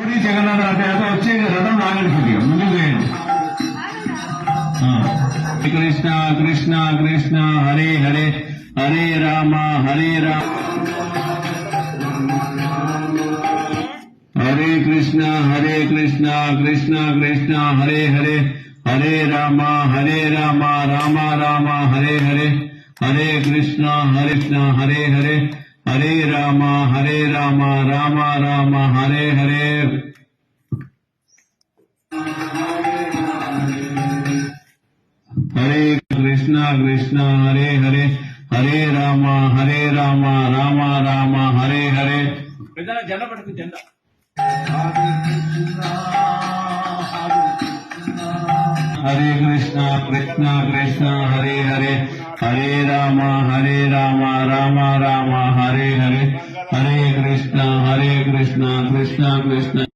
పూరి జగన్నాథ రథయాత్ర వచ్చే రథం లాగండి కొద్దిగా ముందుకు వేయండి. కృష్ణ కృష్ణ కృష్ణ హరే హరే హరే రామ హరే రామ హరే కృష్ణ కృష్ణ కృష్ణ హరే హరే హరే రామ రామ రామ హరే హరే హరే కృష్ణ హరే హరే హరే రామ రామ రామ హరే హరే హరే కృష్ణ హరే హరే హరే రామ రామ రామ హరే హరే. జెండా పడుతుంది జెండా. హరే కృష్ణ కృష్ణ హరే హరే హరే రామ రామ రామ హరే హరే హరే కృష్ణ కృష్ణ కృష్ణ